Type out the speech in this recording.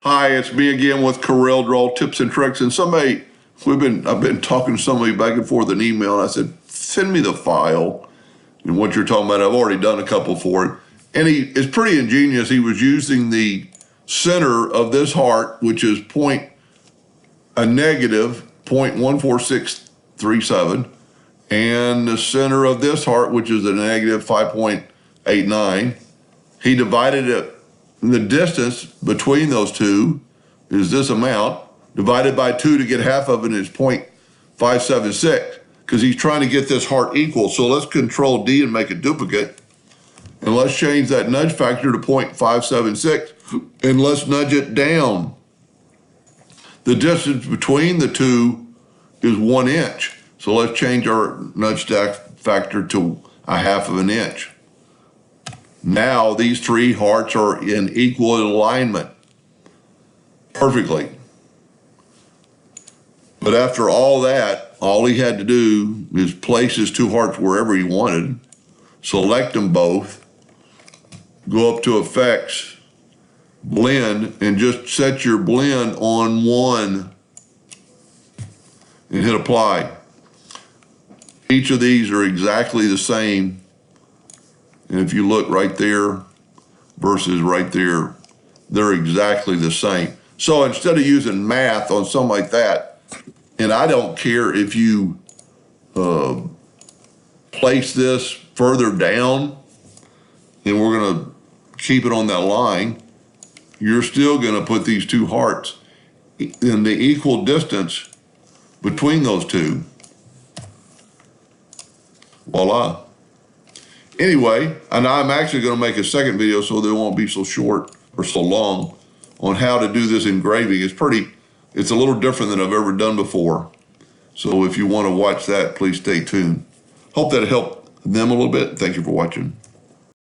Hi, it's me again with Corel Draw Tips and Tricks. And I've been talking to somebody back and forth in email, and I said, send me the file and what you're talking about. I've already done a couple for it. And it's pretty ingenious. He was using the center of this heart, which is a negative 0.14637, and the center of this heart, which is a negative 5.89. He divided it. The distance between those two is this amount, divided by 2 to get half of it is 0.576, because he's trying to get this heart equal. So let's control D and make a duplicate. And let's change that nudge factor to 0.576, and let's nudge it down. The distance between the two is 1 inch. So let's change our nudge factor to a half of an inch. Now these three hearts are in equal alignment perfectly. But after all that, all he had to do is place his two hearts wherever he wanted, select them both, go up to Effects, Blend, and just set your blend on 1 and hit Apply. Each of these are exactly the same. And if you look right there versus right there, they're exactly the same. So instead of using math on something like that, and I don't care if you place this further down and we're going to keep it on that line, you're still going to put these two hearts in the equal distance between those two. Voila. Anyway, and I'm actually going to make a second video so they won't be so short or so long on how to do this engraving. It's a little different than I've ever done before. So if you want to watch that, please stay tuned. Hope that helped them a little bit. Thank you for watching.